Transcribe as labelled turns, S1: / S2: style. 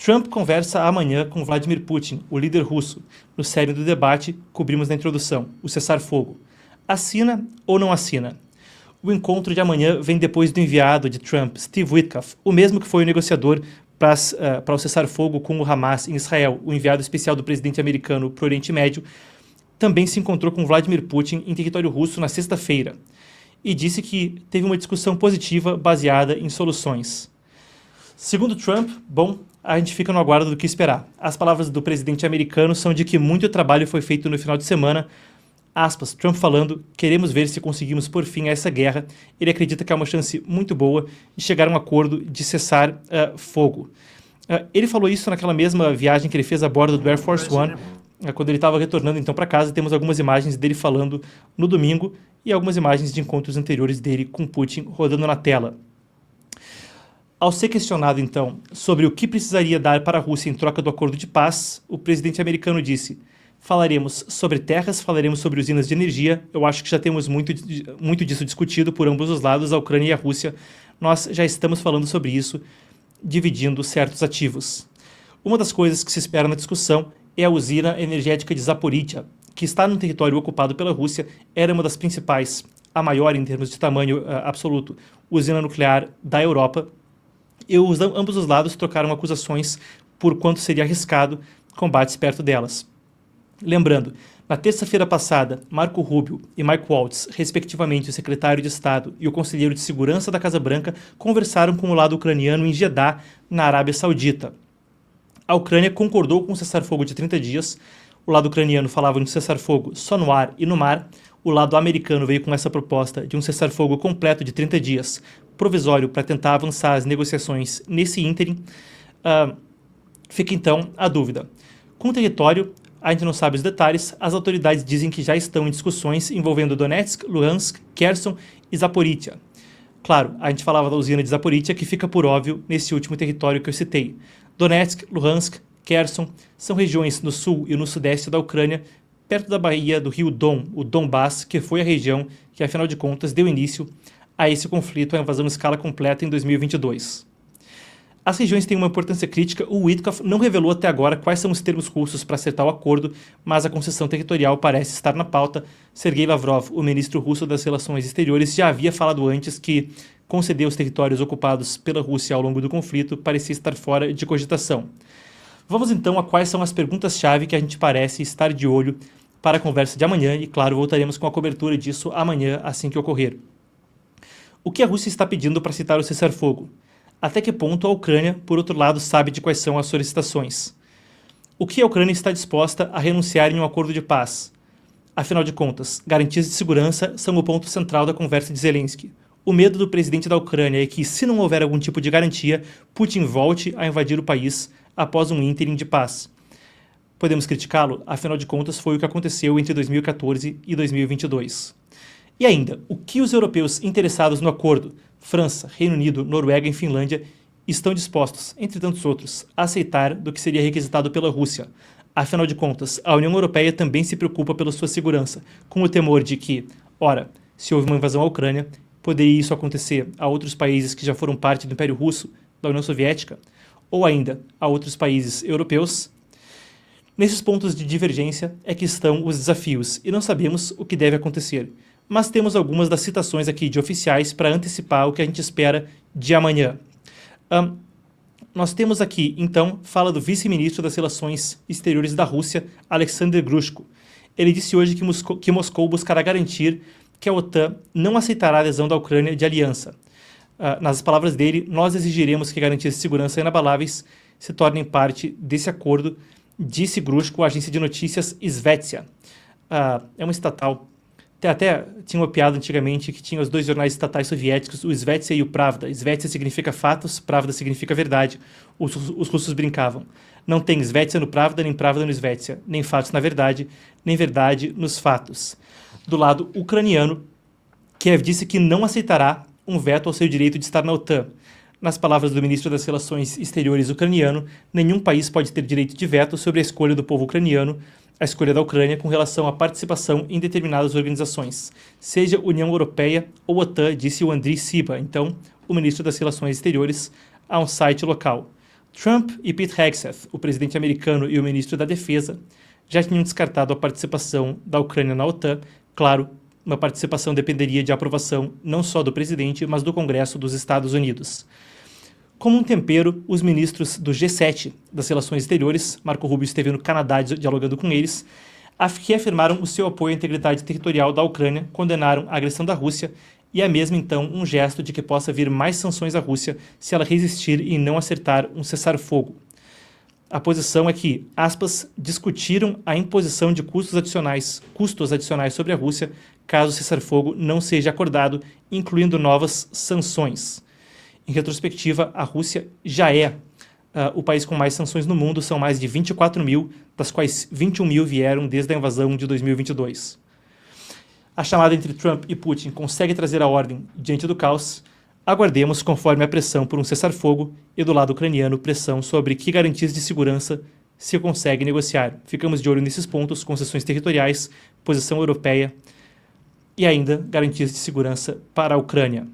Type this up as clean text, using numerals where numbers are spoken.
S1: Trump conversa amanhã com Vladimir Putin, o líder russo. No cerne do debate, cobrimos na introdução, o cessar-fogo. Assina ou não assina? O encontro de amanhã vem depois do enviado de Trump, Steve Witkoff, o mesmo que foi o negociador para o cessar-fogo com o Hamas em Israel, o enviado especial do presidente americano para o Oriente Médio, também se encontrou com Vladimir Putin em território russo na sexta-feira e disse que teve uma discussão positiva baseada em soluções. Segundo Trump, a gente fica no aguardo do que esperar. As palavras do presidente americano são de que muito trabalho foi feito no final de semana. Aspas, Trump falando, queremos ver se conseguimos pôr fim a essa guerra. Ele acredita que há uma chance muito boa de chegar a um acordo de cessar fogo. Ele falou isso naquela mesma viagem que ele fez a bordo do Air Force One, quando ele estava retornando então para casa. Temos algumas imagens dele falando no domingo e algumas imagens de encontros anteriores dele com Putin rodando na tela. Ao ser questionado, então, sobre o que precisaria dar para a Rússia em troca do acordo de paz, o presidente americano disse: falaremos sobre terras, falaremos sobre usinas de energia. Eu acho que já temos muito disso discutido por ambos os lados, a Ucrânia e a Rússia. Nós já estamos falando sobre isso, dividindo certos ativos. Uma das coisas que se espera na discussão é a usina energética de Zaporizhzhia, que está num território ocupado pela Rússia, era uma das principais, a maior em termos de tamanho absoluto, usina nuclear da Europa. E ambos os lados trocaram acusações por quanto seria arriscado combates perto delas. Lembrando, na terça-feira passada, Marco Rubio e Mike Waltz, respectivamente o secretário de Estado e o conselheiro de segurança da Casa Branca, conversaram com o lado ucraniano em Jeddah, na Arábia Saudita. A Ucrânia concordou com um cessar-fogo de 30 dias, o lado ucraniano falava de um cessar-fogo só no ar e no mar, o lado americano veio com essa proposta de um cessar-fogo completo de 30 dias, provisório para tentar avançar as negociações nesse ínterim. Fica então a dúvida. Com o território, a gente não sabe os detalhes, as autoridades dizem que já estão em discussões envolvendo Donetsk, Luhansk, Kherson e Zaporizhzhia. Claro, a gente falava da usina de Zaporizhzhia, que fica por óbvio nesse último território que eu citei. Donetsk, Luhansk, Kherson são regiões no sul e no sudeste da Ucrânia, perto da baía do rio Don, o Donbass, que foi a região que, afinal de contas, deu início a esse conflito, a invasão em escala completa em 2022. As regiões têm uma importância crítica. O Witkoff não revelou até agora quais são os termos russos para acertar o acordo, mas a concessão territorial parece estar na pauta. Sergei Lavrov, o ministro russo das Relações Exteriores, já havia falado antes que conceder os territórios ocupados pela Rússia ao longo do conflito parecia estar fora de cogitação. Vamos então a quais são as perguntas-chave que a gente parece estar de olho para a conversa de amanhã e, claro, voltaremos com a cobertura disso amanhã assim que ocorrer. O que a Rússia está pedindo para citar o cessar-fogo? Até que ponto a Ucrânia, por outro lado, sabe de quais são as solicitações? O que a Ucrânia está disposta a renunciar em um acordo de paz? Afinal de contas, garantias de segurança são o ponto central da conversa de Zelensky. O medo do presidente da Ucrânia é que, se não houver algum tipo de garantia, Putin volte a invadir o país após um ínterim de paz. Podemos criticá-lo? Afinal de contas, foi o que aconteceu entre 2014 e 2022. E ainda, o que os europeus interessados no acordo, França, Reino Unido, Noruega e Finlândia, estão dispostos, entre tantos outros, a aceitar do que seria requisitado pela Rússia? Afinal de contas, a União Europeia também se preocupa pela sua segurança, com o temor de que, ora, se houve uma invasão à Ucrânia, poderia isso acontecer a outros países que já foram parte do Império Russo, da União Soviética, ou ainda a outros países europeus? Nesses pontos de divergência é que estão os desafios, e não sabemos o que deve acontecer. Mas temos algumas das citações aqui de oficiais para antecipar o que a gente espera de amanhã. Nós temos aqui, então, fala do vice-ministro das Relações Exteriores da Rússia, Alexander Grushko. Ele disse hoje que Moscou buscará garantir que a OTAN não aceitará a adesão da Ucrânia de aliança. Nas palavras dele, nós exigiremos que garantias de segurança inabaláveis se tornem parte desse acordo, disse Grushko à agência de notícias Izvestia. É uma estatal. Até tinha uma piada antigamente que tinha os dois jornais estatais soviéticos, o Izvestia e o Pravda. Izvestia significa fatos, Pravda significa verdade. Os russos brincavam. Não tem Izvestia no Pravda, nem Pravda no Izvestia. Nem fatos na verdade, nem verdade nos fatos. Do lado ucraniano, Kiev disse que não aceitará um veto ao seu direito de estar na OTAN. Nas palavras do ministro das Relações Exteriores ucraniano, nenhum país pode ter direito de veto sobre a escolha do povo ucraniano, a escolha da Ucrânia com relação à participação em determinadas organizações, seja União Europeia ou OTAN, disse o Andriy Sybiha, então, o ministro das Relações Exteriores, a um site local. Trump e Pete Hegseth, o presidente americano e o ministro da Defesa, já tinham descartado a participação da Ucrânia na OTAN. Claro, uma participação dependeria de aprovação não só do presidente, mas do Congresso dos Estados Unidos. Como um tempero, os ministros do G7 das Relações Exteriores, Marco Rubio esteve no Canadá dialogando com eles, reafirmaram o seu apoio à integridade territorial da Ucrânia, condenaram a agressão da Rússia e é mesmo então um gesto de que possa vir mais sanções à Rússia se ela resistir e não acertar um cessar-fogo. A posição é que, aspas, discutiram a imposição de custos adicionais sobre a Rússia caso o cessar-fogo não seja acordado, incluindo novas sanções. Em retrospectiva, a Rússia já é o país com mais sanções no mundo, são mais de 24 mil, das quais 21 mil vieram desde a invasão de 2022. A chamada entre Trump e Putin consegue trazer a ordem diante do caos. Aguardemos conforme a pressão por um cessar-fogo e do lado ucraniano pressão sobre que garantias de segurança se consegue negociar. Ficamos de olho nesses pontos, concessões territoriais, posição europeia e ainda garantias de segurança para a Ucrânia.